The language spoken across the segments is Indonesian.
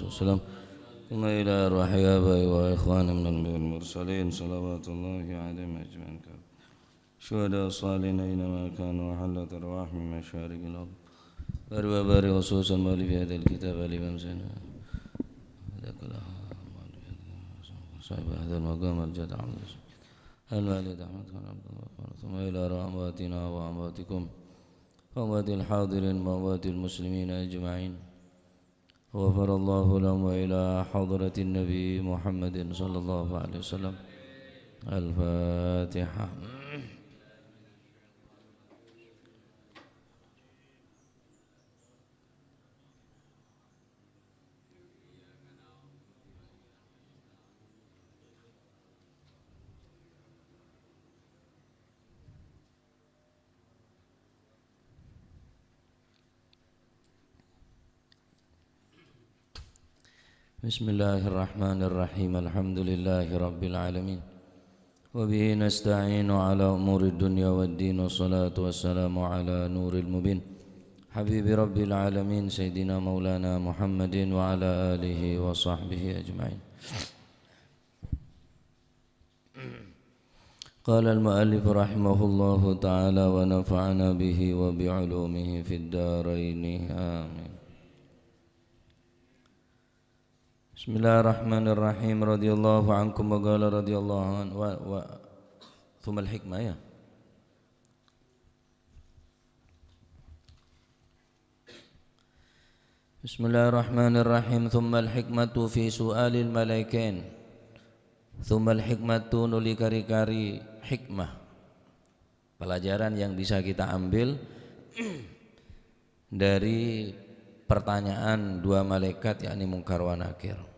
والسلام ثم إلى أرواح آبائي وإخواني من المرسلين صلوات الله عليهم أجمعين شهداء الصالحين أينما كانوا وحلت أرواح من مشارق الأرض باري خصوصا مؤلف هذا الكتاب الإمام زين صاحب هذا المقام الجدع الوالد أحمد خان عبد الله ثم إلى أمواتنا وأمواتكم وأموات الحاضرين وأموات المسلمين أجمعين غفر الله لهم وإلى حضرة النبي محمد صلى الله عليه وسلم الفاتحة. Bismillahirrahmanirrahim. Alhamdulillahi rabbil alamin. Wa bihi nasta'inu ala umuri dunya waddin. Wassalatu wassalamu ala nuril mubin habibi rabbil alamin sayyidina maulana Muhammadin wa ala alihi wa sahbihi ajma'in. Qala al-muallif rahimahullahu ta'ala wa nafa'ana bihi wa bi'ulumihi fid darain. Amin. Bismillahirrahmanirrahim. Radhiyallahu ankum wa qala radhiyallahu an wa thumma al-hikmah ya. Bismillahirrahmanirrahim. Thumma al-hikmatu fi su'alil malaikain. Thumma al-hikmatu nuli kari-kari hikmah. Pelajaran yang bisa kita ambil dari pertanyaan dua malaikat yakni Munkar wa Nakir.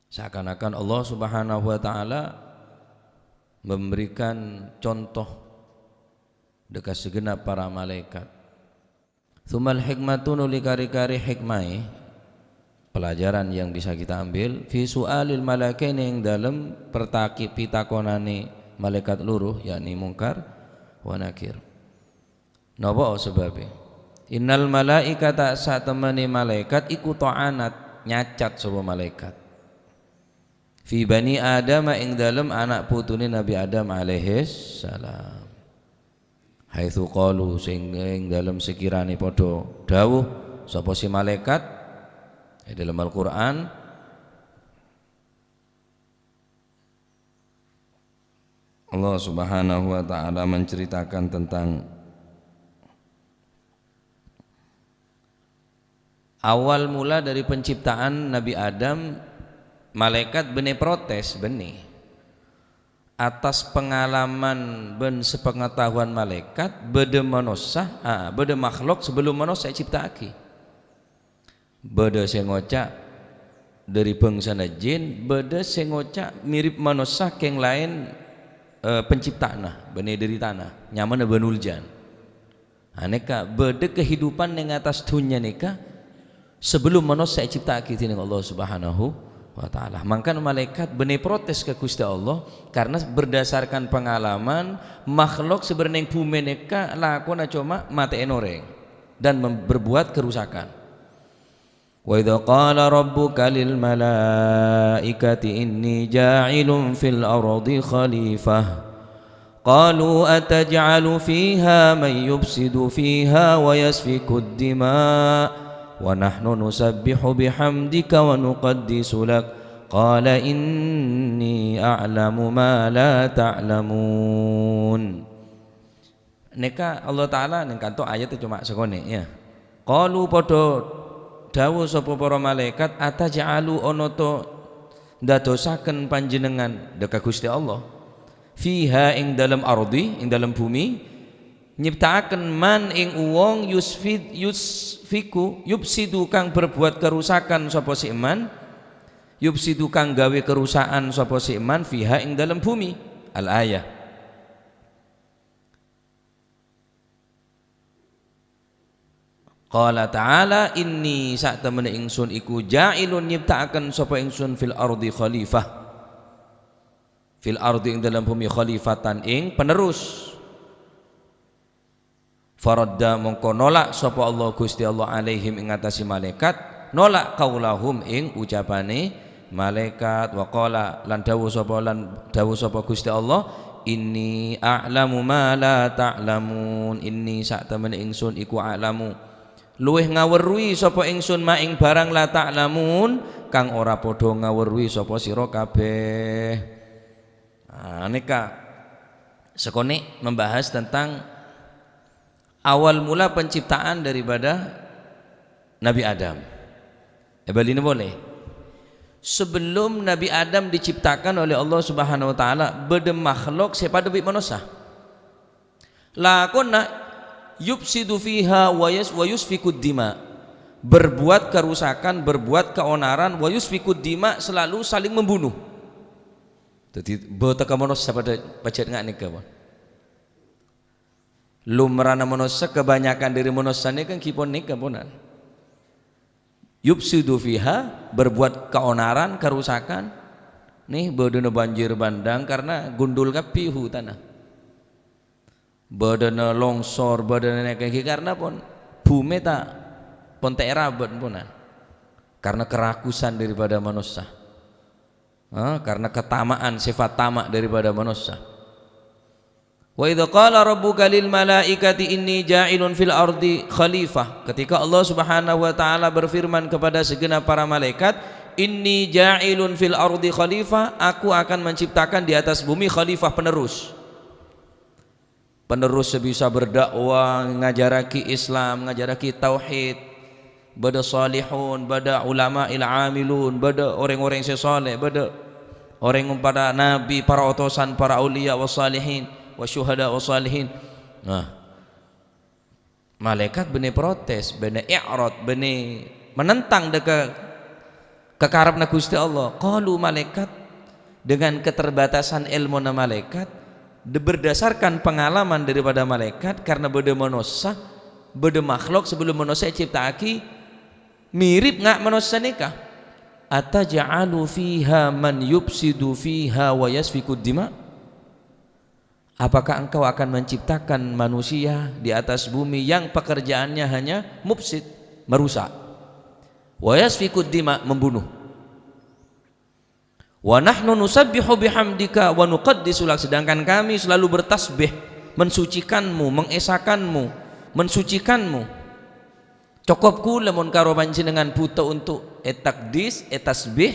Seakan-akan Allah Subhanahu wa taala memberikan contoh dekat segenap para malaikat. Tsumal hikmatu nuli kari-kari hikmai, pelajaran yang bisa kita ambil fi su'alil malaikain yang dalam pitakonane malaikat luruh yakni Munkar wa Nakir. Napa sebabnya? Innal malaikata satemene malaikat iku ta'anat nyacat sapa malaikat fi bani Adam ing dalem anak putune Nabi Adam alaihis salam. Haitsu qalu sing ing dalem sekirane padha dawuh sapa si malaikat dalam Al-Qur'an Allah Subhanahu wa taala menceritakan tentang awal mula dari penciptaan Nabi Adam. Malaikat bene protes bene atas pengalaman ben sepengetahuan malaikat bede manusia bede makhluk sebelum manusia ciptaake bede sing ngocak dari bangsa jin bede sing ngocak mirip manusia keng lain penciptana bene dari tanah nyaman benul jan aneka bede kehidupan yang atas dunia neka sebelum manusia ciptaake dening Allah Subhanahu wa ta'ala. Maka malaikat bene protes ke Gusti Allah karena berdasarkan pengalaman makhluk sebenarnya bumi neka lakona cuma mate enoreng dan berbuat kerusakan. Wa idza qala rabbuka lil malaikati inni ja'ilun fil ardi khalifah qalu ataj'alu fiha man yufsidu fiha wa yasfiku ad-dima' wa nahnu nusabbihu bihamdika wa nuqaddisu lak qala inni a'lamu ma la ta'lamun. Neka Allah taala ning kanto ayat cuma sekone ya. Qalu padha dawuh sapa para malaikat ataj'alu ana to ndadosaken panjenengan deka Gusti Allah fiha ing dalam ardi ing dalam bumi nyiptaaken man ing wong yusfiku yupsidu kang berbuat kerusakan sapa si man yupsidu kang gawe kerusakan sapa si man fiha ing dalam bumi. Al ayah. Qala ta'ala inni sak temene ingsun iku ja'ilun nyiptaaken sapa ingsun fil ardi khalifah fil ardi ing dalam bumi khalifatan ing penerus. Faradda mongko nolak sapa Allah Gusti Allah alaihim ing atase malaikat nolak qaulahum ing ucapane malaikat. Wa qala lan dawuh sapa Gusti Allah, inni a'lamu ma la ta'lamun, inni sak temene ingsun iku a'lamu luweh ngaweruhi sapa ingsun ma ing barang la ta'lamun kang ora padha ngaweruhi sapa sira kabeh. Nika sekone membahas tentang awal mula penciptaan daripada Nabi Adam. Bali ini boleh. Sebelum Nabi Adam diciptakan oleh Allah Subhanahu wa taala, bede makhluk sepada bi manusia. Lakonna yufsidu fiha wa yusfikud dima. Berbuat kerusakan, berbuat keonaran, wa yusfikud dima, selalu saling membunuh. Jadi betaka manusia pada pacet ngak nika pun. Lumrana manusia kebanyakan dari manusia ni kan kipon nika punan. Yufsidu fiha, berbuat keonaran, kerusakan. Nih badana banjir bandang karena gundul kapihu tanah. Badana longsor, badana nek karena pun bumi tak pon terabat punan. Karena kerakusan daripada manusia. Karena ketamaan, sifat tamak daripada manusia. Wa idza qala rabbuka lil malaikati inni ja'ilun fil ardi khalifah, ketika Allah Subhanahu wa taala berfirman kepada segenap para malaikat, inni ja'ilun fil ardi khalifah, aku akan menciptakan di atas bumi khalifah, penerus sebisa berdakwah, ngajaraki Islam, ngajaraki tauhid, bada salihun, bada ulama il amilun, bada orang-orang yang saleh, bada orang pada nabi, para utusan, para aulia wa salihin wa syuhada wa salihin. Nah, malaikat bene protes, bene i'rad, bene menentang deka kekarepna Gusti Allah. Qalu, malaikat dengan keterbatasan ilmu na malaikat, berdasarkan pengalaman daripada malaikat, karena beda manusia, beda makhluk sebelum manusia ciptaaki mirip ngak manusia nikah. Ataj'alu fiha man yufsidu fiha wa yasfikud dima, apakah engkau akan menciptakan manusia di atas bumi yang pekerjaannya hanya mufsid, merusak, wa yasfikud dima, membunuh. Wa nahnu nusabbihu bihamdika wa nuqaddisu lak, sedangkan kami selalu bertasbih, mensucikanmu, mengesakanmu, mensucikanmu. Cokopku lamun karo panjenengan buta untuk etakdis, etasbih,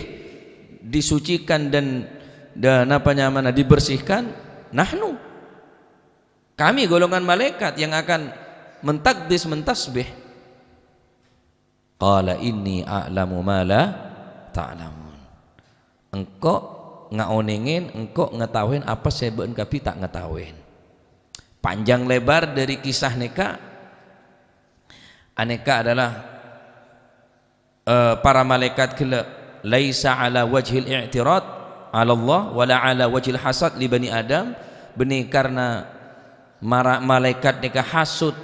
disucikan dan apa namanya dibersihkan. Nahnu, kami golongan malaikat yang akan mentakdis, mentasbih. Qala inni a'lamu ma la ta'lamun. Engkau ngaonengin, engkau ngetahuin apa seben kapi tak ngetahuin. Panjang lebar dari kisah neka, aneka adalah para malaikat kala laisa ala wajhil i'tirad ala Allah wala ala wajhil hasad li bani Adam, benih karena malaikat neka hasud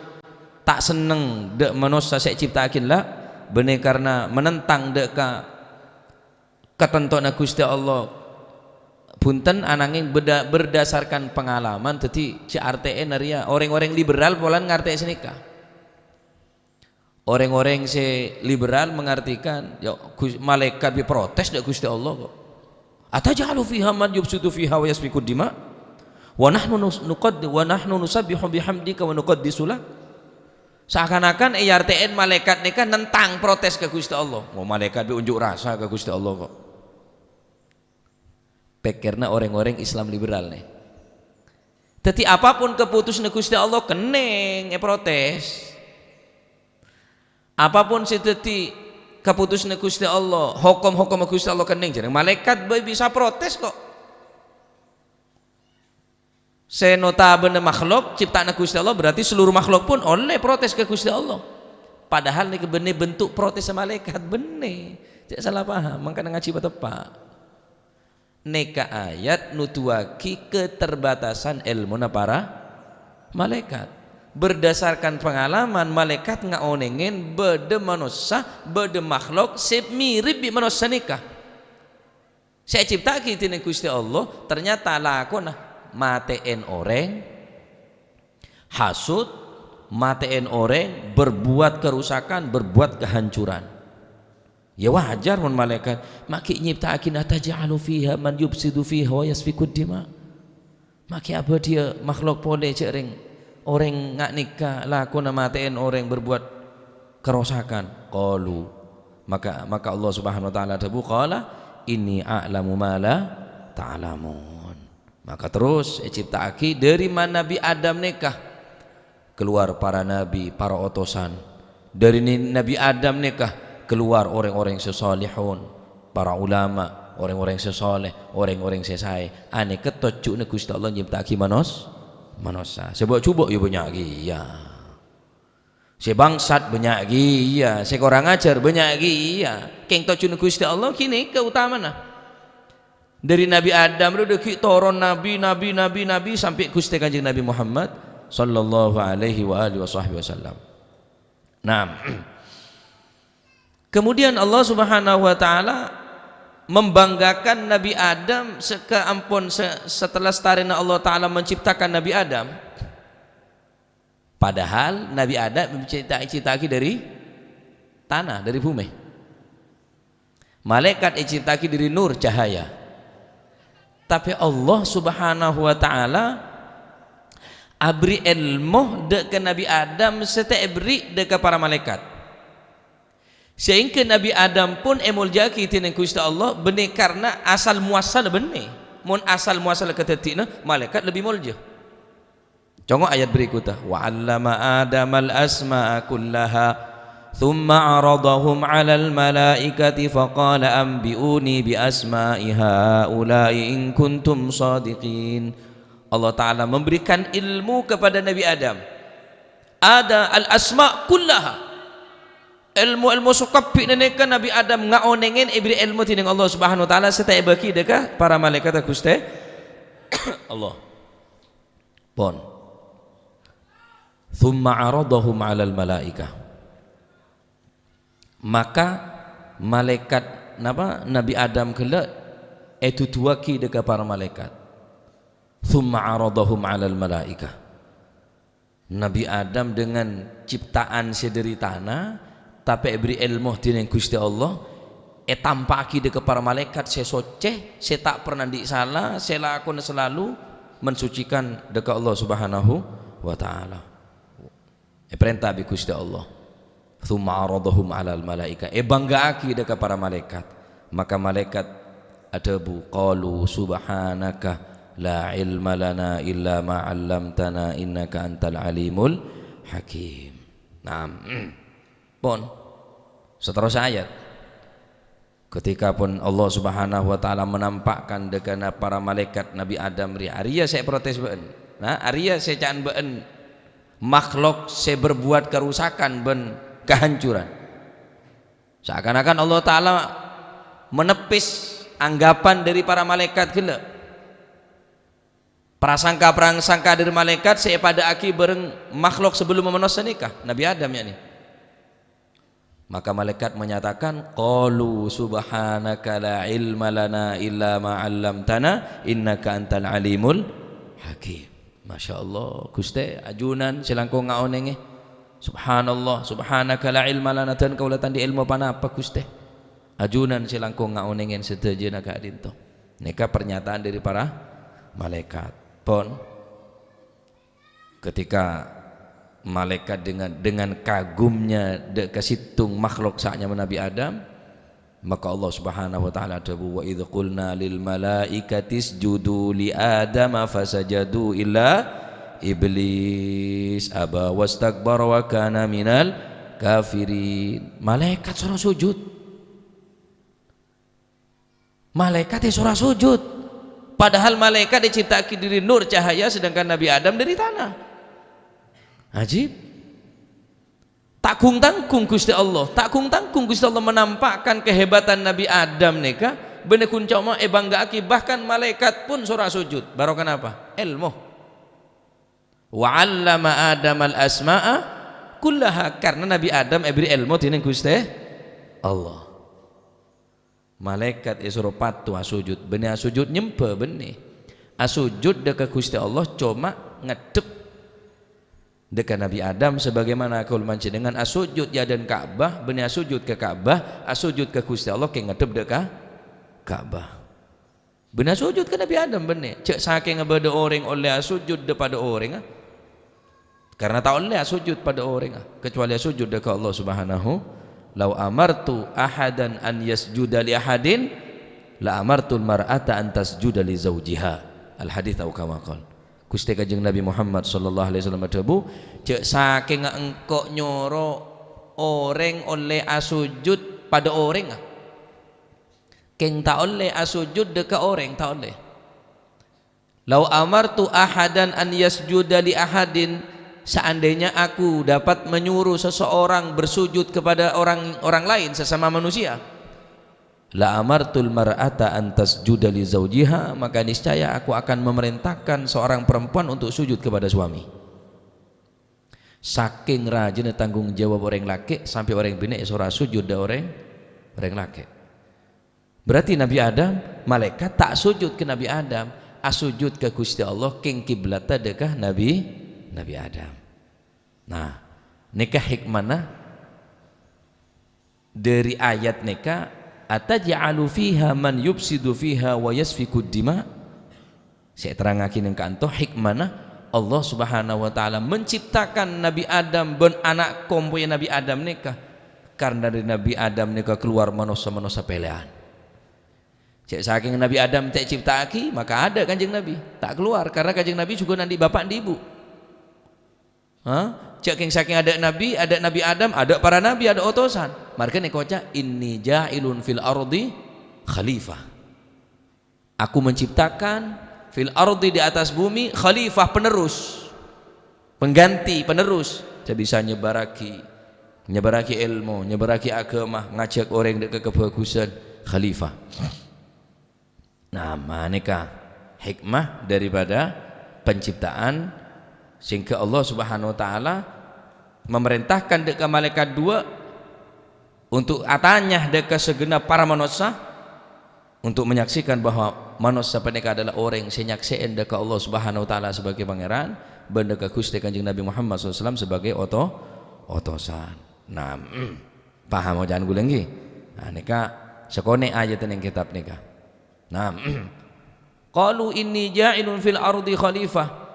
tak seneng dek manusia saya ciptakin lah, benih karena menentang dek ketentuan Gusti Allah punten anangin berdasarkan pengalaman. Jadi CRTN naria orang-orang liberal polan ngerti senika. Orang-orang se liberal mengartikan ya malaikat protes dak Gusti Allah kok. Atajalu fiha man yufsidu fiha wa yasfiku dima wa nahnu nusabbihu bihamdika wa nuqaddisu lak. Seakan-akan RTN malaikat nika nentang protes ke Gusti Allah. Mau malaikat unjuk rasa ke Gusti Allah kok. Pikirna orang-orang Islam liberal nih. Jadi apapun keputusan Gusti Allah keneng protes. Apapun sedeti keputusan Gusti Allah, hukum-hukum Gusti Allah keneng, jadi malaikat bisa protes kok. Senotabene makhluk ciptaan Gusti Allah, berarti seluruh makhluk pun oleh protes ke Gusti Allah. Padahal ini benih bentuk protes malaikat benih. Tidak salah paham, makanya ngaji tepat. Neka ayat nutuaki keterbatasan ilmu para malaikat. Berdasarkan pengalaman malaikat ngaonengin bede manusia, bede makhluk mirip bi manusia nikah. Saya cipta kita nih Gusti Allah, ternyata lakona mateen orang, hasud, mateen orang, berbuat kerusakan, berbuat kehancuran. Ya wajar mun malaikat maki nyiptaakin ataj'alu fiha man yufsidu fiha wa yasfikud dima. Maki apa dia makhluk pole cering orang ngak nikah lakuna matiin orang berbuat kerosakan. Qalu maka Allah Subhanahu wa taala debu qala inni a'lamu ma la ta'lamun. Maka terus ciptaaki dari mana Nabi Adam nikah keluar para nabi, para utusan. Dari Nabi Adam nikah keluar orang-orang sesolihun, para ulama, orang-orang sesoleh, orang-orang sesai. Ane ketocuk ne Gusti Allah nyiptaki manusia. Sebab cuba ya banyak iya. Sebangsat banyak iya, sekurang ajar banyak iya. Keng tocuk ne Gusti Allah kini keutamaan. Dari Nabi Adam udah turun nabi sampai Gusti Kanjeng Nabi Muhammad sallallahu alaihi wa alihi wasallam. Nah, kemudian Allah Subhanahu wa taala membanggakan Nabi Adam setelah setarina Allah taala menciptakan Nabi Adam. Padahal Nabi Adam diciptakan dari tanah, dari bumi. Malaikat diciptakan dari nur cahaya. Tapi Allah Subhanahu wa taala abri ilmu ke Nabi Adam serta abri ke para malaikat. Sehingga Nabi Adam pun emul jaki tineng Gusti Allah benih karena asal muasal benih. Mun asal muasal ketetina malaikat lebih mulja. Contoh ayat berikutnya wa 'allama Adamal asma'a kullaha thumma 'aradahum 'alal malaikati faqala anbi'uni bi asma'i haula'i in kuntum shadiqin. Allah Ta'ala memberikan ilmu kepada Nabi Adam. Ada al-asma' kullaha. Ilmu sukapi nenekan Nabi Adam ngaonengin ibri ilmu tining Allah Subhanahu wa taala serta bagi deka para malaikat Gusti Allah. Pon. Thumma 'aradahum 'alal malaikah. Maka malaikat Nabi Adam kelak itu tuaki deka para malaikat. Thumma 'aradahum 'alal malaikah. Nabi Adam dengan ciptaan sederi tanah tapi beri ilmu dengan Gusti Allah tampaki deka para malaikat saya soceh saya tak pernah disalah saya lakukan selalu mensucikan deka Allah Subhanahu wa taala perintah bi Gusti Allah thumma 'aradahum 'alal malaikah banggaaki deka para malaikat maka malaikat adabu qalu subhanaka la ilma lana illa ma 'allamtana innaka antal alimul hakim. Naam. Pun seterusnya ayat ketika pun Allah Subhanahu wa taala menampakkan dengan para malaikat Nabi Adam Arya saya protes beun. Nah, Arya saya can beun makhluk saya berbuat kerusakan ben kehancuran. Seakan-akan Allah taala menepis anggapan dari para malaikat gila. Prasangka dari malaikat saya pada aki bareng makhluk sebelum manusia nikah Nabi Adam ya nih. Maka malaikat menyatakan qalu subhanaka la ilma lana illa ma 'allamtana innaka antal alimul hakim. Masyaallah Gusti ajunan selangkung ngaonenge subhanallah subhanaka la ilma lana tan kaulatan di ilmu panapa Gusti ajunan selangkung ngaonengen sedejana ka dinto. Nika pernyataan dari para malaikat. Pon ketika malaikat dengan kagumnya kesitung makhluk saatnya Nabi Adam maka Allah Subhanahu wa taala dawu wa idz qulna lil malaikati isjudu li adama fasajadu illa iblis aba wastakbara wa kana minal kafirin. Malaikat suruh sujud, malaikat suruh sujud padahal malaikat diciptakan dari nur cahaya sedangkan Nabi Adam dari tanah. Ajib. Takung-tangkung Gusti Allah menampakkan kehebatan Nabi Adam neka bener kunca mah banggaaki bahkan malaikat pun surah sujud. Baru kenapa? Ilmu. Wa 'allama Adamal asma'a kullaha karena Nabi Adam beri ilmu tining Gusti Allah. Malaikat suruh patuh sujud. Bener sujud nyempe bener. Asujud dekat Gusti Allah cuma ngedep dekat Nabi Adam sebagaimana kaul manci dengan asujud ya dan Ka'bah benih asujud ke Ka'bah asujud ke Gusti Allah ke ngadep dekat Ka'bah benih asujud ke Nabi Adam benih cek saking ngebeda orang oleh asujud depada orang karena tak oleh asujud pada orang kecuali asujud dekat Allah Subhanahu lau amartu ahadan an yasjuda li ahadin la amartul mar'ata an tasjuda li zawjiha al hadits atau kama qala Gusti Kanjeng Nabi Muhammad sallallahu alaihi wasallam berdebu cek saking engkok nyoro orang oleh asujud pada orang keng tak oleh asujud dekat orang tak oleh lau amartu ahadan an yasjuda li ahadin seandainya aku dapat menyuruh seseorang bersujud kepada orang lain sesama manusia la amartul mar'ata an tasjuda li zawjiha maka niscaya aku akan memerintahkan seorang perempuan untuk sujud kepada suami saking rajin tanggung jawab orang laki sampai orang bini surah sujud da orang laki berarti Nabi Adam malaikat tak sujud ke Nabi Adam asujud ke Gusti Allah king kiblata dekah Nabi Adam nah nikah hikmana dari ayat nikah ataj'alu fiha man yufsidu fiha wa yasfiku dima saya terangakin yang kanto hikmana Allah Subhanahu wa taala menciptakan Nabi Adam ben anak kompoy Nabi Adam nikah karena dari Nabi Adam nikah keluar manusia pelean cek saking Nabi Adam tak ciptaki maka ada Kanjeng Nabi tak keluar karena Kanjeng Nabi juga nanti bapak dan ibu cek saking ada Nabi Adam ada para nabi ada utusan marka nek koca inni ja'ilun fil ardi khalifah aku menciptakan fil ardi di atas bumi khalifah penerus pengganti penerus saya bisa nyebaraki ilmu nyebaraki agama ngajak orang ke kebagusan khalifah nah maneka hikmah daripada penciptaan sehingga Allah Subhanahu wa taala memerintahkan dekat malaikat dua untuk atanya dekat segenap para manusia untuk menyaksikan bahwa manusia mereka adalah orang yang senyaksikan dekat Allah Subhanahu wa taala sebagai pangeran dan dekat Gusti Kanjeng Nabi Muhammad SAW sebagai otosan. Nah, paham jangan guling lagi. Nah, nika sekone ayat yang kitab nika. Nah, qalu inni ja'ilun fil ardi khalifah.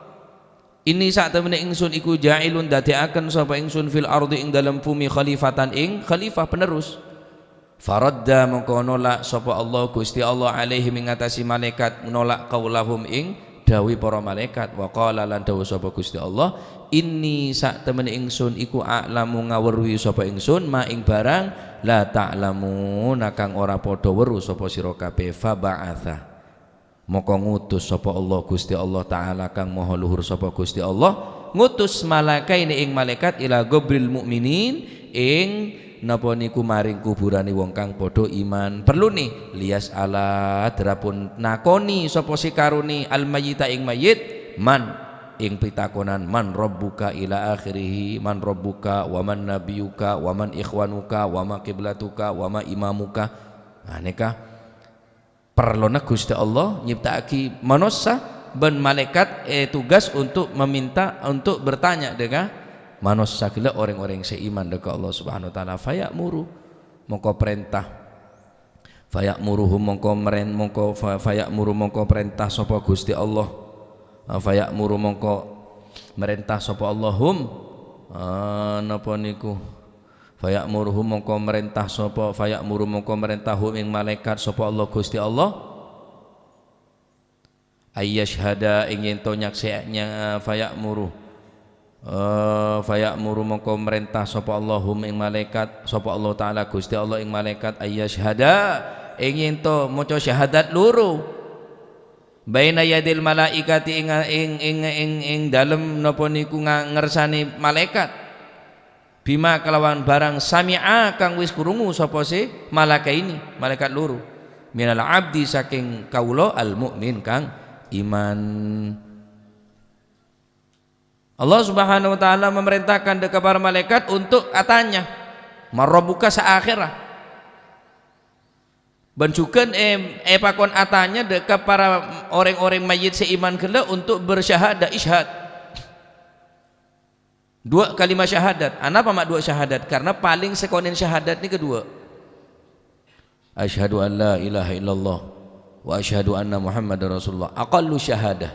Ini saat temen ingsun iku ja'ilun dadekaken sapa ingsun fil ardi ing dalam bumi khalifatan ing khalifah penerus faradda mongko nolak sapa Allah Gusti Allah alaihi mengatasi malaikat nolak qaulahum ing dawuh para malaikat wa qala lan dawuh sapa Gusti Allah inni saat temen ingsun iku a'lamu ngaweruhi sapa ingsun ma ing barang la ta'lamun kang ora padha weruh sapa sira kabeh fa ba'atha moko ngutus sapa Allah Gusti Allah taala kang maha luhur sapa Gusti Allah ngutus malaikaine ing malaikat ila gobril mukminin ing napa niku maring kuburane wong kang padha iman perlu nih lias ala drapun nakoni sapa si karuni al mayyita ing mayit man ing pitakonan man rabbuka ila akhirih man rabbuka wa man nabiyuka wa man ikhwanuka wa ma qiblatuka wa ma imamuka aneka perlona Gusti Allah nyiptaki manusia ben malaikat tugas untuk meminta untuk bertanya dengan manusia kila orang-orang seiman dekat Allah Subhanahu wa taala fayamuru mongko perintah fayamuru mongko perintah sapa Gusti Allah fayamuru mongko merintah sapa Allahum napa niku fayamuru mongko merintah sapa fayamuru mongko merintahum ing malaikat sapa Allah Gusti Allah ayyashhada ing yen to nyakseknya fayamuru mongko merintah sapa Allahum ing malaikat sapa Allah taala Gusti Allah ing malaikat ayyashhada ing yen to maca syahadat loro baina yadil malaikati ing dalem napa niku ngersani malaikat bima kelawan barang sami'a kang wis krungu sapa si malaikat loro minal abdi saking kaula al mukmin kang iman. Allah Subhanahu wa taala memerintahkan dekat para malaikat untuk atanya marabbuka sa akhirah bencukan pakon atanya dekat para orang-orang mayit seiman kala untuk bersyahadah isyhad Dua kalimat syahadat. Kenapa mak dua syahadat? Karena paling sekonen syahadat ni kedua. Asyhadu an la ilaha illallah wa asyhadu anna Muhammadar Rasulullah. Aqallu syahadah.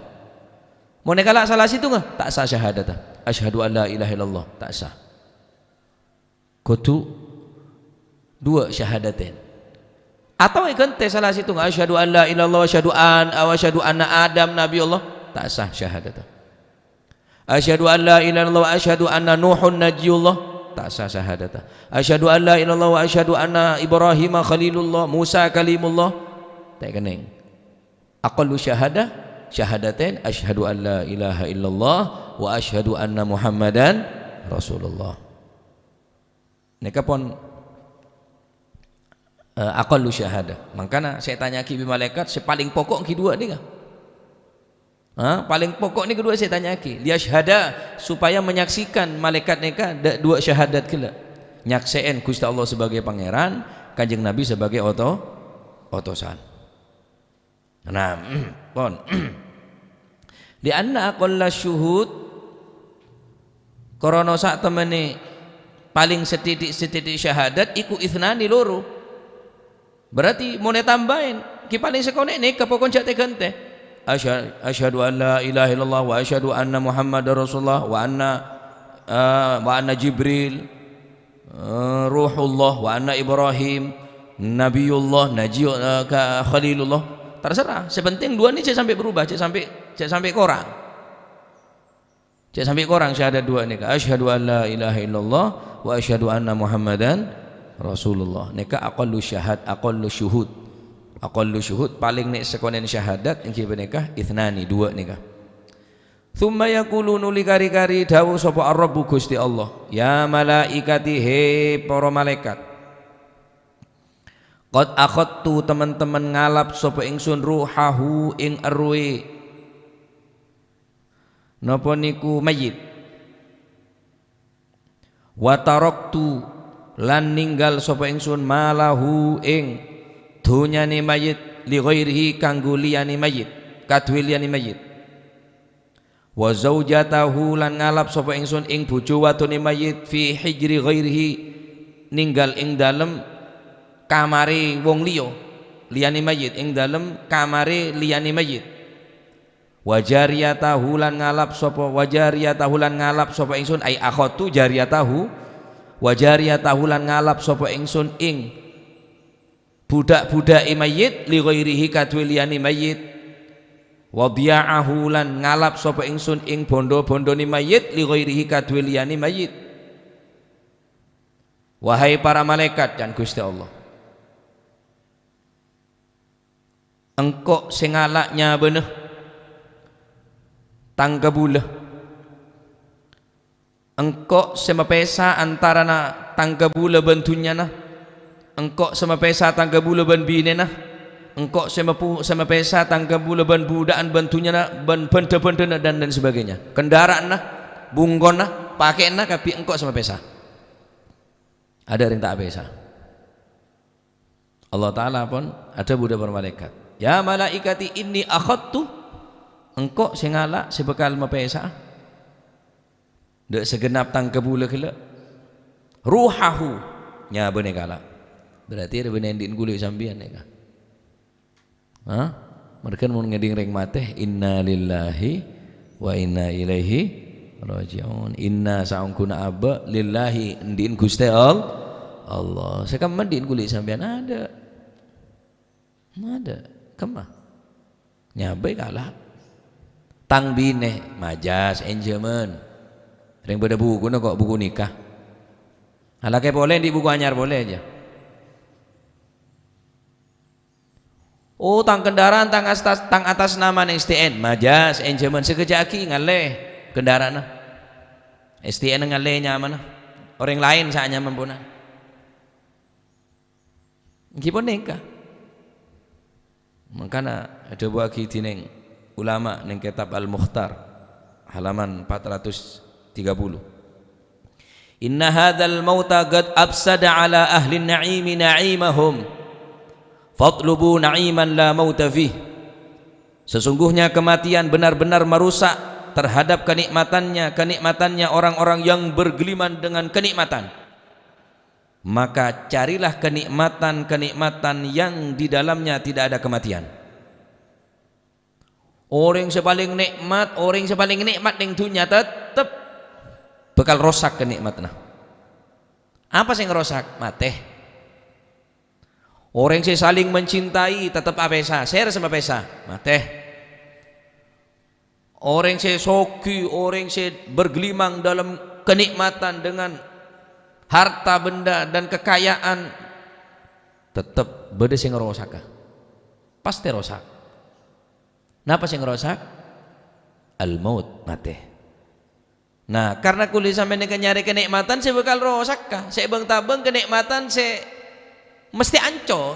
Mau nekala salah situ enggak? Tak sah syahadat. Asyhadu an la ilaha illallah, tak sah. Kudu dua syahadatain. Atau ikan tes salah situ enggak? Asyhadu an la ilaha illallah wa asyhadu anna Adam nabiullah, tak sah syahadat. Asyhadu an la ilaha illallah wa asyhadu anna Nuhun najiyullah, tak sah syahadat. Asyhadu an la ilaha illallah wa asyhadu anna Ibrahim khalilullah, Musa kalimullah, tak keneng. Aqallu syahadah syahadatain, asyhadu an la ilaha illallah wa asyhadu anna Muhammadan Rasulullah. Neka pun aqallu syahadah. Makanya saya tanya ki malaikat, paling pokok ki dua ni kah? Paling pokok ni kedua saya tanya ki. Dia syahada supaya menyaksikan malaikat neka dua syahadat kela. Nyakseen Gusti Allah sebagai pangeran, Kanjeng Nabi sebagai otosan. Nah, pon. Di anna aqalla syuhud korona sak temene paling setitik syahadat iku ithnani loro. Berarti mau tambahin ki paling sekone nek kapokon cak tegante. Asyhadu an la ilaha illallah wa asyhadu anna Muhammadar Rasulullah wa anna Jibril ruhullah wa anna Ibrahim nabiyullah khalilullah. Terserah, sepenting dua ini saya sampai berubah, saya sampai korang. Saya sampai korang syahadat dua ini. Asyhadu an la ilaha illallah wa asyhadu anna Muhammadan Rasulullah. Nika aqallu syuhud. Aqallu syuhud paling nek sekonen syahadat engki benekah ithnani dua nikah. Thumma yaqulunu likari-kari dawu sapa ar-rabbu Gusti Allah, ya malaikati he para malaikat. Qad akhadtu teman-teman ngalap sapa ingsun ruhahu ing arwe. Napa niku mayit. Wa taraktu lan ninggal sapa ingsun malahu ing dunyane mayit li ghairihi kanggo liyane mayit, kadhe liyane mayit. Wa zaujatahu lan ngalap sapa ingsun ing bojo wadone mayit fi hijri ghairihi ninggal ing dalem kamare wong liya liyane mayit, ing dalem kamare liyane mayit. Wajariyatahu lan ngalap sapa ingsun ai akhatu jariyatahu wajariyatahu lan ngalap sapa ingsun ing budak-budak mayit li ghairihi kadhe liyane mayit. Wadiya'ahu lan ngalap sapa ingsun ing bondo-bondone mayit li ghairihi kadhe liyane mayit. Wahai para malaikat dan Gusti Allah, engkau sing ngalaknya bener tangkabula, engkau semapesa antara na tangkabula bentunya na, engkau semapesa tangkabula ben binena, engkau semapesa tangkabula ben budaan bentunya na ben benda-benda dan sebagainya, kendaraan na bungkon na pakai na tapi engkau semapesa. Ada yang tak pesa. Allah Ta'ala pun ada budak bermalaikat, ya malaikati inni akhadtu, engkau singala sebekal mapesa dek segenap tangkabula kela ruhahu nya bene kala. Berarti ada bene ndin gule sambian ya. Mereka mun ngeding reng mateh inna lillahi wa inna ilaihi rajiun. Inna saungkuna abba lillahi ndin Gusti Allah. Sekam ndin gule sambian ada kemah nyabe kalah tang bine majas enjemen ring beda buku na kok buku nikah halake boleh di buku anyar boleh aja. Oh tang kendaraan tang atas nama STN majas enjemen sekejaki ngaleh kendaraan STN ngaleh nyaman orang lain saatnya mempunyai gimana nikah. Makanya ada buah kitineng ulama neng kitab Al-Mukhtar halaman 430. Inna hadzal mauta qad afsada ala ahli an-na'imi na'imahum fatlubu na'iman la mauta fih. Sesungguhnya kematian benar-benar merusak terhadap kenikmatannya orang-orang yang bergeliman dengan kenikmatan, maka carilah kenikmatan yang di dalamnya tidak ada kematian. Orang yang paling nikmat yang dunia tetap bakal rosak kenikmatnya. Apa sih yang rosak? Mati. Orang yang saling mencintai tetap apesa, share sama pesa, mati. Orang yang soki, orang yang bergelimang dalam kenikmatan dengan harta benda dan kekayaan, tetap beda sing rosak. Pasti rosak. Napa sing rosak? Al-maut, mati. Nah, karena kulit sampai nyari kenikmatan, saya bakal rosak kah? Saya bang tabang kenikmatan, saya mesti ancur.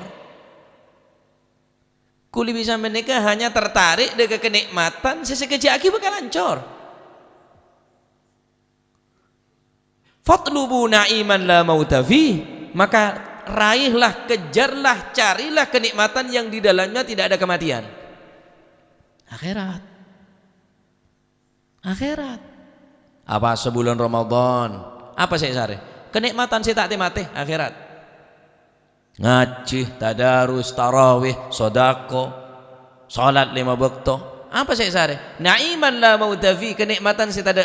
Kuli bisa menikah hanya tertarik dengan kenikmatan, sesekejap bakal hancur. Fatlubu na'iman la mauta fi, maka raihlah, kejarlah, carilah kenikmatan yang di dalamnya tidak ada kematian. Akhirat. Apa sebulan Ramadan? Apa saya cari? Kenikmatan saya tak mati, akhirat. Ngaji, tadarus, tarawih, sodako, salat 5 waktu. Apa saya sare? Na'iman la mauta fi, kenikmatan saya tak ada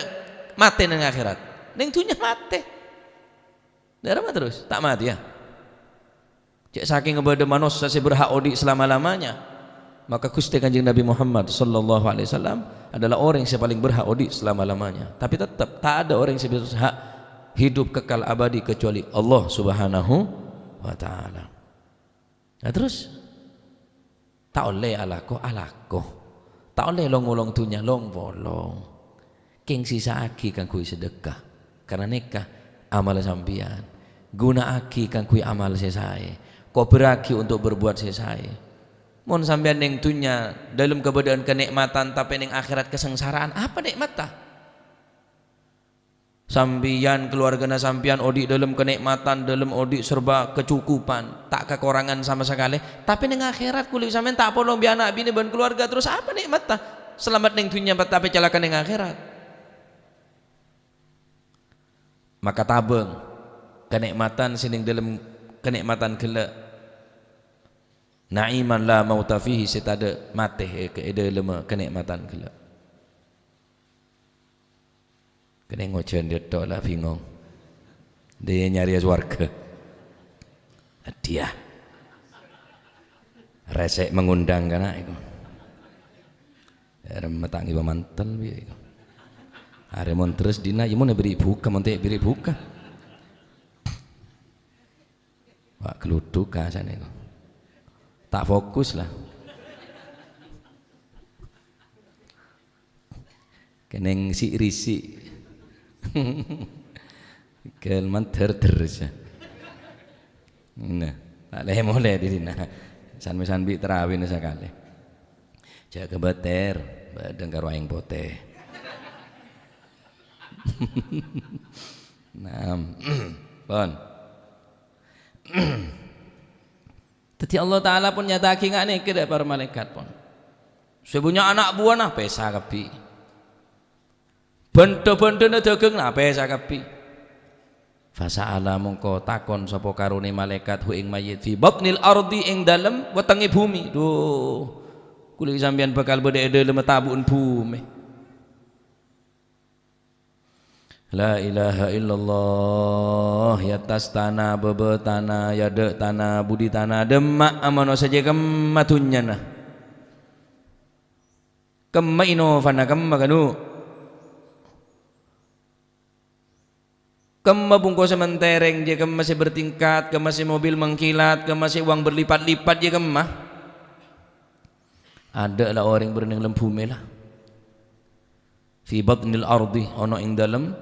mati nang akhirat. Ning dunya mati. Darah terus, tak mati ya. Cek saking ngebedo manusia saya berhak odi selama-lamanya. Maka Gusti Kanjeng Nabi Muhammad sallallahu alaihi wasallam adalah orang yang paling berhak odi selama-lamanya. Tapi tetap tak ada orang yang berhak hidup kekal abadi kecuali Allah Subhanahu wa ta'ala. Nah terus tak oleh alako tak oleh long dunya long bolong king sisa aki kan kui sedekah karena nikah amal sampian guna aki kan kui amal sesai kau beraki untuk berbuat sesai mon sampean ning dunya dalam keberadaan kenikmatan tapi ning akhirat kesengsaraan apa nikmat ta? Sampian keluarganya sampian odi dalam kenikmatan, dalam odi serba kecukupan, tak kekurangan sama sekali. Tapi neng akhirat kulit sampean tak polong bi anak bini ban keluarga terus apa nikmat ta? Selamat neng dunia tapi celaka neng akhirat. Maka tabeng kenikmatan sining dalam kenikmatan gila. Na'iman la mauta fihi setada mati ke dalam kenikmatan gila. Kena ngojen dia tok lah bingung. Dia nyari warga. Dia resek mengundang kana iku. Remetangi mantel piye iku. Aremon terus dina mun beri buka monte beri buka. Wak geluduk kasane iku. Tak fokus lah. Keneng si risi. Kelman terus ya. Nah, tak leh mulai di sini. San bi terawih sekali. Jaga beter, badeng karo aing pote. Nah, pon. Tadi Allah Taala pun nyataki ngak nih ke para malaikat pun. Sebunya anak buah nah pesa kapi. Benda-benda dagang nape sakapi. Fasa'ala mongko takon sapa karone malaikat hu ing mayit fi batnil ardi ing dalem wetenge bumi. Duh. Kulit sampean bakal beda dalem tabun bumi. La ilaha illallah ya tas tanah bebe tanah ya dek tanah budi tanah demak amano saja kematunya nah. Kemaino fana kemaganu. Kema bungkus sementereng dia kema masih bertingkat, kema masih mobil mengkilat, kema masih uang berlipat-lipat dia kema. Ada lah orang berenang dalam bumi lah. Fi batnil ardi ono ing dalam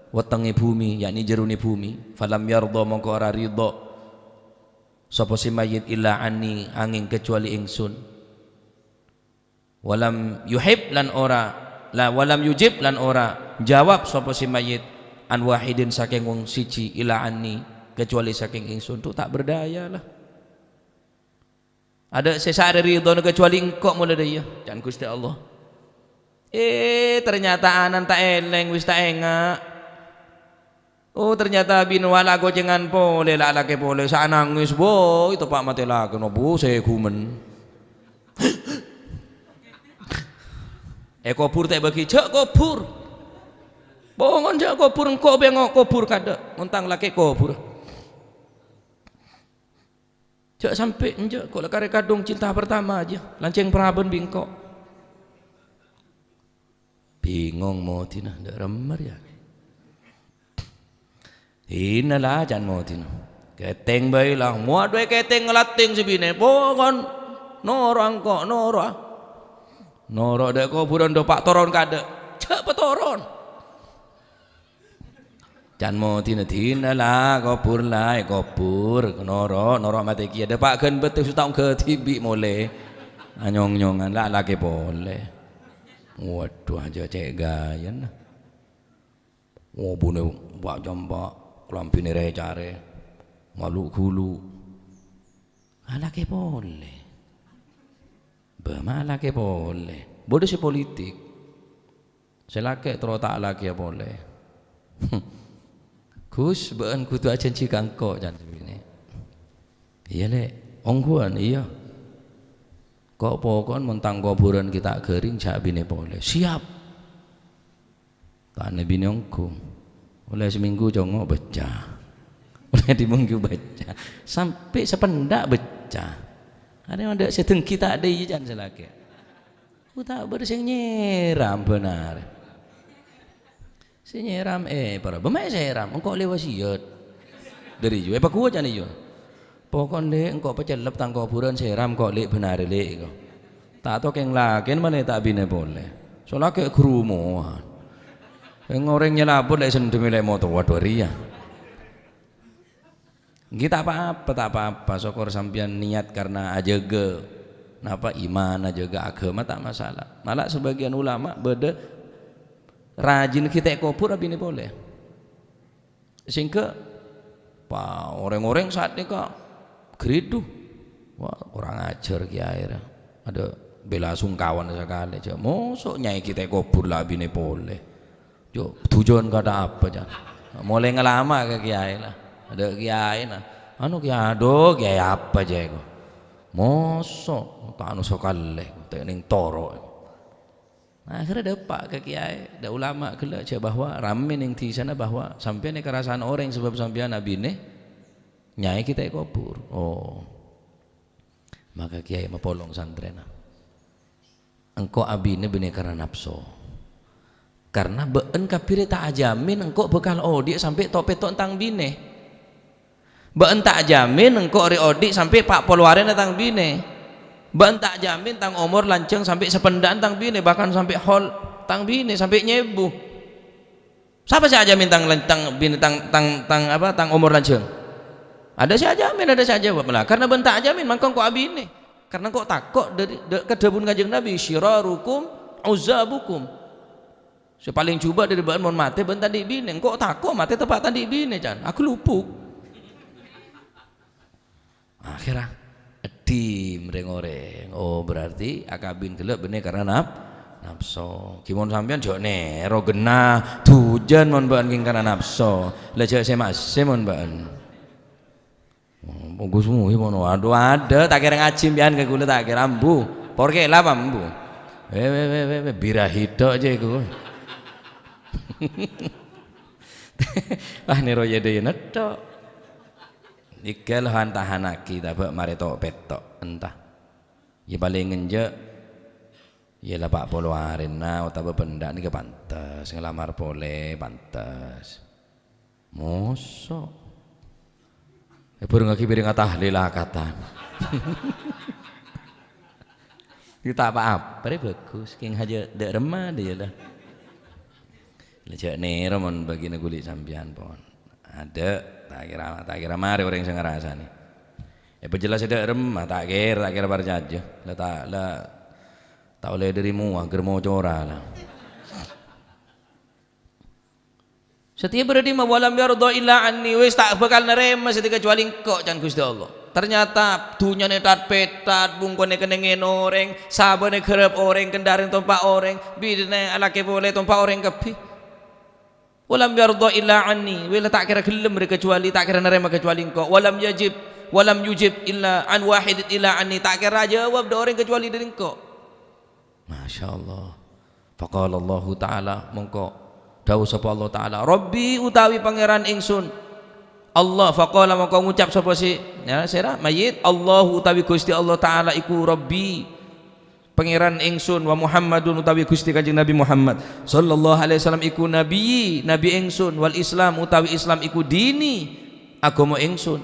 wetangi bumi, yakni jeruni bumi. Falam yarda mongko ora ridha sapa si mayit illa anni angin kecuali ingsun. Walam yuhib lan ora la walam yujib lan ora jawab sapa si mayit an wahidin saking wong siji ila anni kecuali saking ingsun tu tak berdaya lah. Ada sesa ada ridho kecuali engkau mulai dia dan Gusti Allah. Ternyata anan tak eleng wis tak engak. Ternyata binwala gocengan pole lah laki pole sa nangis bo itu pak mati laki no bu saya kumen. Kopur tak bagi cak kopur. Bongon cak kopur engkau bengok kopur kada untang laki kopur. Cak sampai enjak kok lekare kadung cinta pertama aja lanceng peraban bingkok. Bingung mau tina ndak remar ya. Inalah jan mau tina. Keteng bae lah muat we keteng ngelating sebine. Bongon noro angko noro. Noro dek kuburan do pak toron kada. Cak petoron. Jan mau tina lah kopur lah kopur noro mati kia ada pak kan betul setahun ke tibi mole anyong-nyongan lah lagi boleh. Waduh aja cek gayan. Bune pak jambak kelampine recare malu hulu. Lagi boleh. Bama lagi boleh. Bodoh si politik. Selake terus tak lagi boleh. Kus beun kutu acan cikangko jan ini. Iya le, ongguan iya. Kok pokon mentang kuburan kita kering cak bine boleh. Siap. Tane bine ongku. Oleh seminggu jongok becah. Oleh diminggu becah. Sampai sependak becah. Ada yang ada sedeng kita ada jan selake. Ku tak bersing nyeram benar. Si nyeram para bemai seram engkau lewat siat dari ju apa kuat jani ju pokon le engkau pecelep tang kuburan seram kok le benar le kau tak tahu keng lakin mana tak bine boleh soalnya kayak kerumuan yang orang nyelabut le sendiri le motor waduh ria kita apa-apa sokor sampian niat karena aja ge napa iman aja ge agama tak masalah malah sebagian ulama beda rajin kita kopur abini boleh sehingga pak orang-orang saat ini kak geridu wah orang ajar kiai ada bela sungkawan sekali aja mosok nyai kita kopur lah abini boleh jo tujuan kada apa aja mulai ngelama ke kiai lah ada kiai lah anu kiai ado kiai apa aja itu mosok tak anu sokale tak ning toro. Nah, akhirnya ada pak ke kiai, ada ulama kelak cak bahwa ramen yang di sana bahwa sampai kerasaan orang sebab sampai nabi ne nyai kita kubur. Oh, maka kiai mapolong santren. Engkau abine bine karena nafsu. Karena beun kapire tak ajamin engkau bekal odik sampai topetok tentang bine. Beun tak jamin engkau ri odik sampai pak polwaren tentang bine. Ban tak jamin tang umur lanceng sampai sependaan tang bine bahkan sampai hol tang bine sampai nyebu. Siapa sih jamin tang bine tang umur lanceng? Ada sih jamin ada saja malah karena ban tak jamin mangkong kok abine. Karena kok takut dari kedebun kanjeng Nabi syirarukum uzabukum. Sepaling coba dari ban mon mate ban tadi bine kok takut mate tepat tadi bine jan. Aku lupuk. Akhirnya di mereng-oreng. Oh berarti akabin gelap bener karena nafsu. Kimon sampean jok nero genah tujan mon baan king karena nafsu. Lejak saya mon baan. Bagus semua mon waduh ada tak kira ngajim pian ke kula tak kira ambu. Porke lah ambu. Bira hidok aja iku. Ah nero yede netok. Ikel hantahanaki tapi mari tok petok entah ya paling ngenjek ya lah pak poluarin nah utama benda ini ke pantas ngelamar boleh pantas mosok baru ngaki piring tahlil kata kita apa-apa bagus king aja dek remah dia lah lejak nih ramon bagi neguli sampian pon ada tak kira mari orang yang ngerasa nih jelas ada remah tak kira barjaja tak oleh dirimu agar mau cora lah setiap beradi mawalam yardo illa anni wis tak bakal nerema kecuali engkau can Gusti Allah Ternyata dunia netat petat bungkone kenengin orang sabane kerep orang kendaraan tompak orang bidne alake boleh tompak orang kepi walam yarda illa anni wala tak kira gelem kecuali tak kira nerima kecuali engkau walam yujib illa an wahid illa anni tak kira jawab orang kecuali dari engkau. Masya Allah. Faqala Allah Ta'ala mongko dawuh sapa Allah Ta'ala Rabbi utawi pangeran ingsun Allah faqala mongko ngucap sapa si ya sira mayit Allah utawi Gusti Allah Ta'ala iku Rabbi pangeran ingsun wa Muhammadun utawi Gusti Kanjeng Nabi Muhammad sallallahu alaihi wasallam iku nabi ingsun wal Islam utawi Islam iku dini agama ingsun.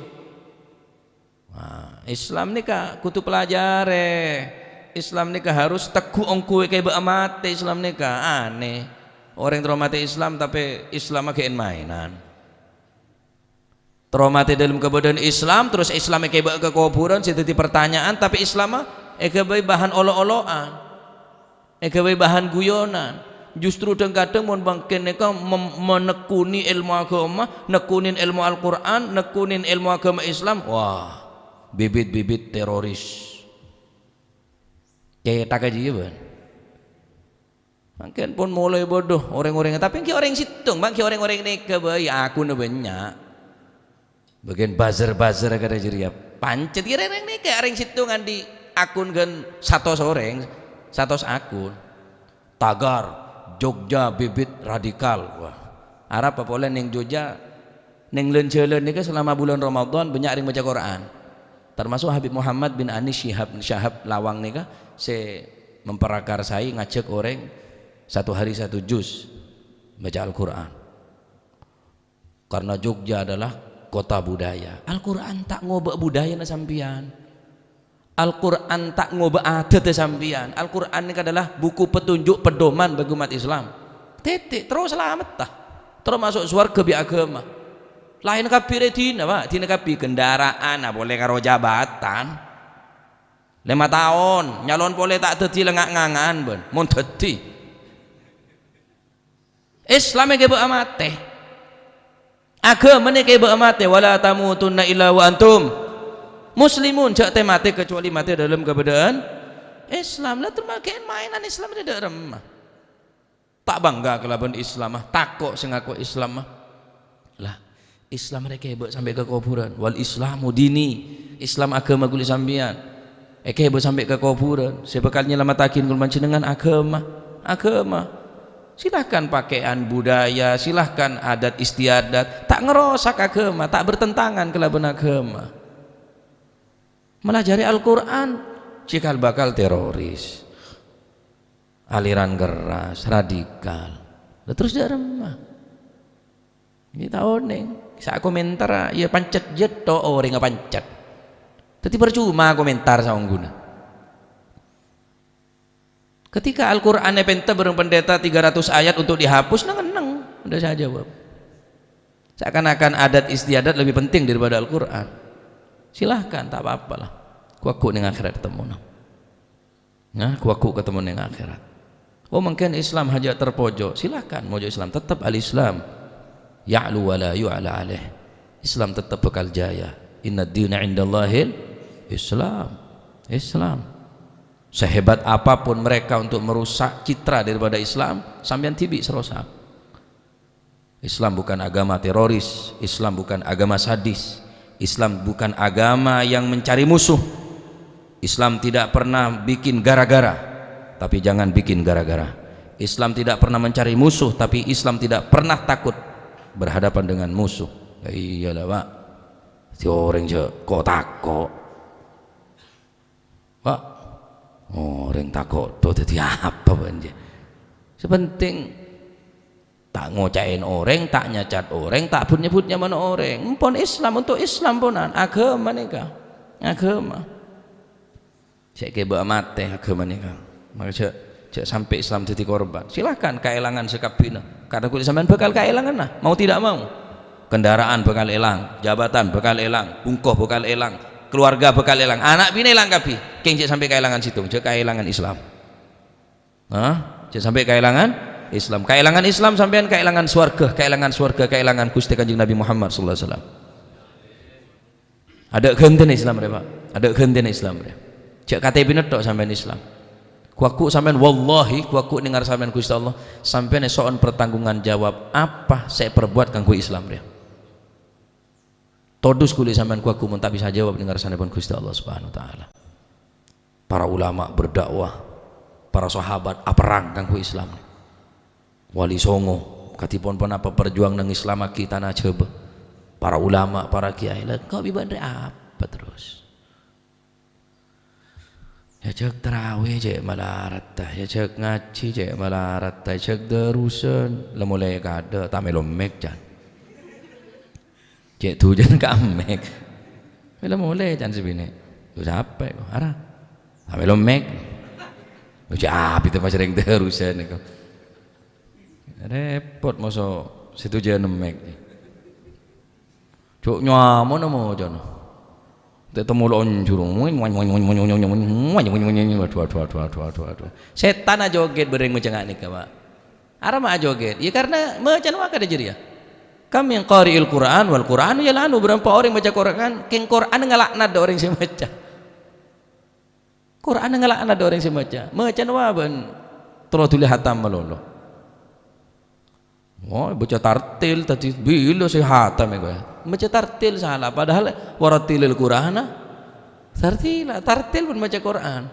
Nah, Islam nika kudu pelajare. Islam nika harus teguh ongku kayak mbak mate. Islam nika aneh orang traumati Islam tapi Islam kayak mainan traumati dalam kebodohan Islam terus Islam kayak kekuburan jadi pertanyaan tapi Islam kayak bahan olo-oloan kayak bahan guyonan justru kadang mau bangkin mereka menekuni ilmu agama nekunin ilmu Al-Quran nekunin ilmu agama Islam wah bibit-bibit teroris kayak tak aja ban mungkin pun mulai bodoh orang-orang tapi kayak orang situng bang kayak orang-orang ini kebayi aku banyak bagian buzzer kada jadi pancet kira ini kayak orang situngan di akun kan satu akun tagar Jogja bibit radikal wah Arab apa boleh neng Jogja neng lencelen nih selama bulan Ramadan banyak yang baca Quran termasuk Habib Muhammad bin Anis Syahab Lawang nih saya memperakarsai ngajak orang satu hari satu juz baca Al-Quran karena Jogja adalah kota budaya. Al-Quran tak ngobak budaya na sampian. Al-Quran tak ngobak adat na sampian. Al-Quran ini adalah buku petunjuk pedoman bagi umat Islam. Titik terus selamat tah. Terus masuk surga bi agama. Lain kabir dina Pak, dina kabir kendaraan nah boleh karo jabatan. 5 tahun nyalon boleh tak dadi lengak-ngangan ben. Mun dadi. Islam ge mbok amate. Agama ni kayak mati wala tamutunna illa wa antum muslimun jak teh mati kecuali mati dalam keadaan Islam lah termakin mainan Islam di dalam tak bangga kelaban Islam takok sing ngaku Islam lah Islam mereka hebat sampai ke kuburan wal Islamu dini Islam agama guli sambian hebat sampai ke kuburan sebekalnya lama takin kul dengan agama silahkan pakaian budaya silahkan adat istiadat tak ngerosak agama tak bertentangan kelaban agama melajari Al-Quran cikal bakal teroris aliran keras radikal terus daremah ini tahun nih saya komentar ya pancet jet to orang pancet tapi percuma komentar sama guna ketika Al-Quran penta bareng pendeta 300 ayat untuk dihapus neng udah saya jawab seakan-akan adat istiadat lebih penting daripada Al-Quran silahkan tak apa-apa lah kuaku dengan akhirat ketemu nah kuaku ketemu dengan akhirat oh mungkin Islam hanya terpojok silahkan mojo Islam tetap al-Islam ya'lu wa la yu'ala alaih Islam tetap bekal jaya inna dina indallahil Islam sehebat apapun mereka untuk merusak citra daripada Islam sampean tibi serosak Islam bukan agama teroris Islam bukan agama sadis Islam bukan agama yang mencari musuh Islam tidak pernah bikin gara-gara tapi jangan bikin gara-gara Islam tidak pernah mencari musuh tapi Islam tidak pernah takut berhadapan dengan musuh iyalah Pak si orang kok takut Pak orang takut tuh jadi apa banjir sepenting tak ngocain orang tak nyacat orang tak pun nyebutnya mana orang pun Islam untuk Islam punan agama nika agama saya keba mati agama nika maka cek sampai Islam jadi korban silahkan keelangan sekapina karena kulit sampean bakal keelangan lah mau tidak mau kendaraan bakal elang jabatan bakal elang bungkoh bakal elang keluarga bakal elang anak bini elang kapi keng cek sampai keelangan situng cek keelangan Islam cek sampai keelangan Islam sampean keelangan surga keelangan Gusti Kanjeng Nabi Muhammad sallallahu alaihi wasallam Ada gantian Islam dia Pak, ada gantian Islam dia. Cek KTP netok sampean Islam. Kuaku sampean wallahi kuaku dengar sampean Gusti Allah sampean soal pertanggungan jawab apa saya perbuat kanggo Islam dia. Todus kulit sampean kuaku mun tak bisa jawab dengar sampean Gusti Allah Subhanahu wa taala. Para ulama berdakwah, para sahabat perang kanggo Islam. Wali Songo katipun pun apa perjuang nang Islam kita na coba. Para ulama, para kiai lah kau bibandre apa terus? Ya cek terawih cek malarat dah, ya cek ngaji cek malarat dah, cek darusan lah mulai kada tak melomek jan. Cek tujuan kamek, lah mulai jan sebini. Tu siapa kau? Arah, tak melomek. Cek apa itu macam yang darusan ni kau? Repot masuk situ jangan mek. Cuk nyaman nama jono. Tetemu lonjur. Setan aja joget bereng macam ni Pak. Arama aja joget. Ya karena macam apa kada jadi ya. Kami yang qari'il Quran wal Quran yalanu berapa orang baca Quran, king Quran ngalaknat ada orang yang baca. Quran ngalaknat ada orang yang baca. Macam apa ben terus tulis hatam malolo. Oh, baca tartil tadi bila saya hatam ya. Baca tartil salah padahal waratilil Qur'ana tartil pun baca Quran.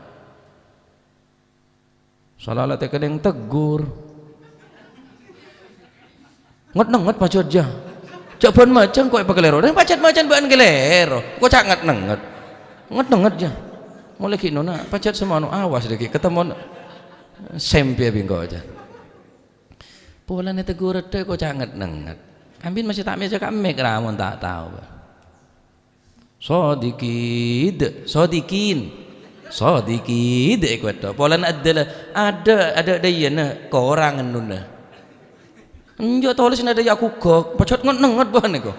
Salah teh kadang tegur. Nget pacot jah. Cak pun macam kau pakai lero. Dan pacot macam bukan gelero. Kau cak nget jah. Mulai kini na pacot semua awas lagi ketemu sempi bingko aja. Pola ni tegur ada kau cangat nengat. Ambil masih tak macam kami keramun tak tahu. Sodikin ekor tu. Pola ada dia na korang nuna. Enjak tulis ada aku kok. Pacot nengat bahan ni kau.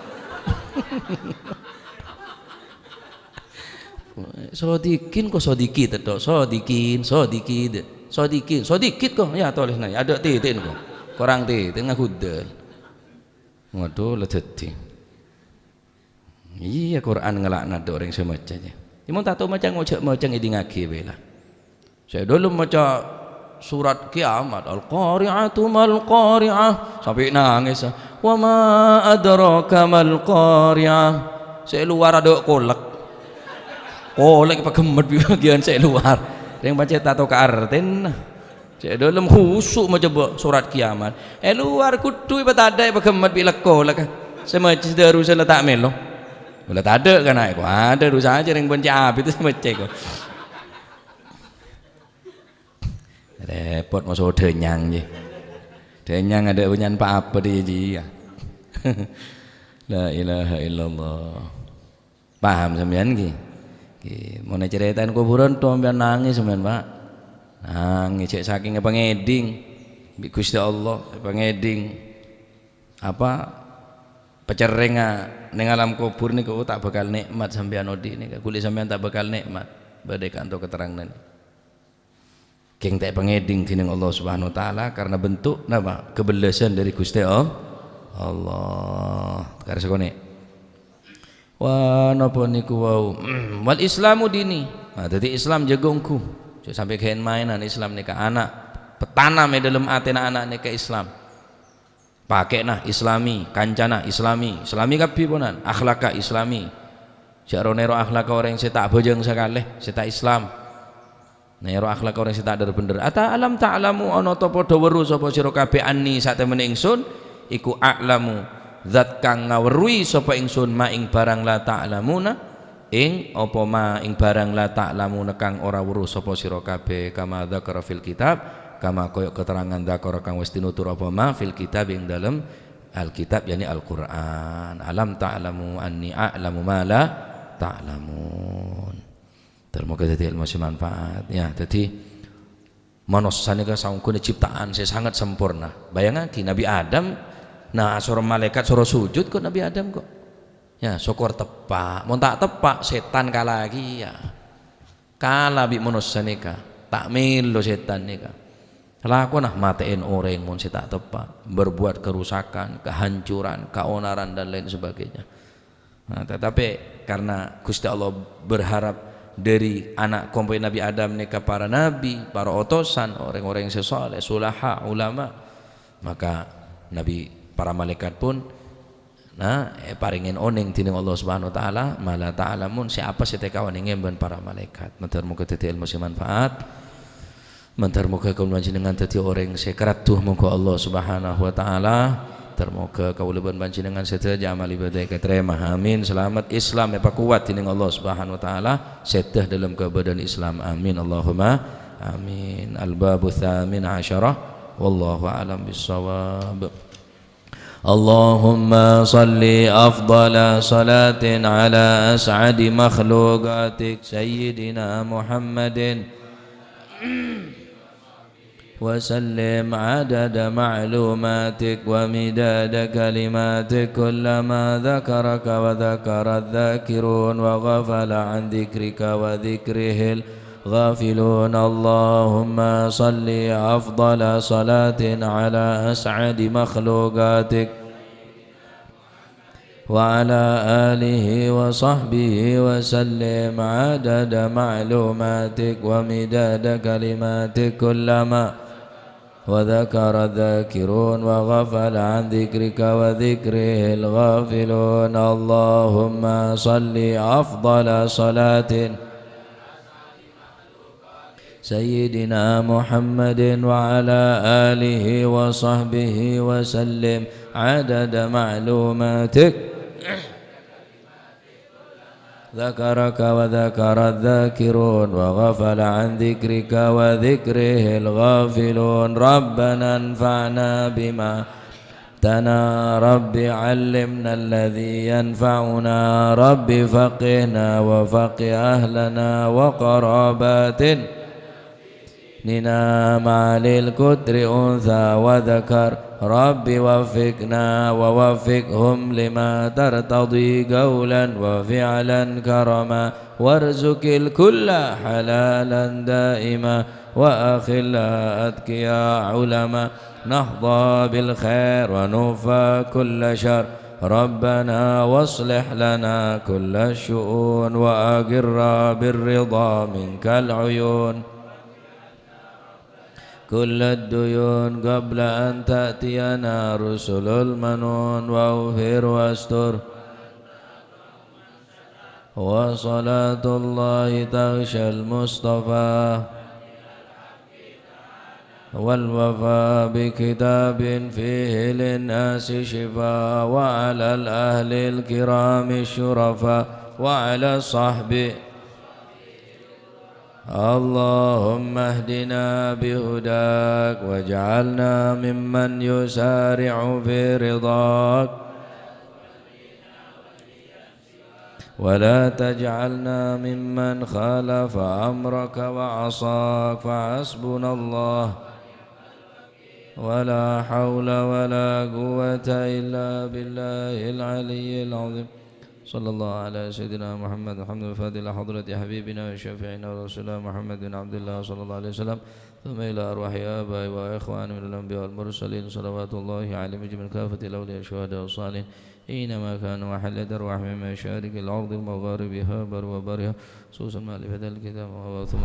Sodikin kau sodikit tu. Sodikit kau. Ya tulis na. Ada titik kau. Korang tengah kudel. Waduh leteti. Iya Quran ngelaknat orang semacamnya. Cuma tak tahu macam ini ngaki bela. Saya dulu baca surat kiamat al-qari'atu mal-qari'ah sampai nangis. Wa ma adraka mal-qari'ah. Saya luar ada kolak pakai gemet bagian saya luar. Yang baca tak tahu ke artin. Cek dalam khusuk macam surat kiamat. Luar kudu iba tak ada iba kemat bila kolak. Semacam darusan lah tak melo. Bila tak ada kan aku ada dosa aja yang benci itu semacam kau. Repot masuk denyang je. Denyang ada bunyan apa dia je. La ilaha illallah. Paham sampean ki? Mau ceritain kuburan tu sampean nangis sampean Pak. Nangis cek saking pengeding bi Gusti Allah pengeding apa pecereng ning alam kubur niku tak bakal nikmat sampean odi niku kulit sampean tak bakal nikmat badai kanto keterangan king tak pengeding dening Allah Subhanahu wa taala karena bentuk napa kebelasan dari Gusti Allah karena sekone wah napa niku wau wal islamu dini dadi Islam jagongku sampai ke mainan Islam ni ke anak petanam dalam hati anak ni ke Islam pakai nah Islami kancana Islami kapi punan akhlaka Islami jaronero akhlaka orang saya tak bojeng sekali saya tak Islam nero akhlaka orang saya tak ada bener ata alam ta'lamu ana ta padha weruh sapa sira kabeh anni sak temene ingsun iku a'lamu zat kang ngawruhi sapa ingsun ma ing barang la ta'lamuna ing apa ma ing barang la ta'lamu kang ora weruh sapa sira kabeh kama dzakara fil kitab kama koyo keterangan dzakara kang wis tinutur apa ma fil kitab ing dalam alkitab yakni Al-Qur'an alam ta'lamu anni a'lamu ma la ta'lamun termoga dadi ilmu manfaat ya dadi manusia ini saungkune ciptaan saya sangat sempurna bayangan Nabi Adam nah suruh malaikat suruh sujud kok Nabi Adam kok ya syukur tepak mau tak tepak setan kalah lagi ya kalah bi manusia nika tak milo setan nika laku nah matiin orang mau tak tepak berbuat kerusakan kehancuran keonaran dan lain sebagainya nah, tetapi karena Gusti Allah berharap dari anak komponen Nabi Adam nika para nabi, para utusan, orang-orang yang saleh, sulaha, ulama, maka nabi para malaikat pun paringin oning tining Allah Subhanahu wa taala, mala ta'lamun siapa sih tekawan ngemban para malaikat. Mentar muga dadi ilmu sing manfaat. Mentar muga kaum panjenengan dadi orang sekerat tuh muga Allah Subhanahu wa taala. Termoga kauluban panjenengan sedaya amal ibadah keterima. Amin. Selamat Islam apa kuat tining Allah Subhanahu wa taala, sedah dalam keberadaan Islam. Amin. Allahumma amin. Al-babu tsamin asyarah wallahu a'lam bissawab. Allahumma salli afdala salatin ala as'adi makhluqatik sayyidina Muhammadin wa sallim adada ma'lumatik wa midada kalimatik kullama dhakaraka wa dhakara dhakirun wa ghafala an dhikrika wa dhikrihil غافلون اللهم صل أفضل صلاة على أسعد مخلوقاتك وعلى آله وصحبه وسلم عدد معلوماتك ومداد كلماتك كلما وذكر الذاكرون وغفل عن ذكرك وذكره الغافلون اللهم صل أفضل صلاة سيدنا محمد وعلى آله وصحبه وسلم عدد معلوماتك ذكرك وذكر الذاكرون وغفل عن ذكرك وذكره الغافلون ربنا انفعنا بما تنا رب علمنا الذي ينفعنا رب فقهنا وفقه أهلنا وقراباتنا ننام على الكتر أنثى وذكر رب وفقنا ووفقهم لما ترتضي قولا وفعلا كرما وارزق الكل حلالا دائما وأخل أتقياء علما نهضى بالخير ونوفى كل شر ربنا واصلح لنا كل الشؤون وأقر بالرضا منك العيون كل الديون قبل أن تأتينا رسل المنون واغفر واستر وصلاة الله تغشى المصطفى والوفاء بكتاب فيه للناس شفاء وعلى الأهل الكرام الشرفاء وعلى الصحب اللهم اهدنا بهداك واجعلنا ممن يسارع في رضاك ولا تجعلنا ممن خالف أمرك وعصاك فحسبنا الله ولا حول ولا قوة إلا بالله العلي العظيم صلى الله على سيدنا محمد الحمد لله حضرة حبيبنا وشفيعنا ورسولنا محمد بن عبد الله صلى الله عليه وسلم ثم إلى أرواح آبائي وإخواني من الأنبياء والمرسلين صلوات الله عليهم من كافة الأولياء والشهداء والصالحين أينما كانوا محل أرواح من مشارق الأرض المغاربها بر وبرها خصوصا ما لفتح الكتاب وثم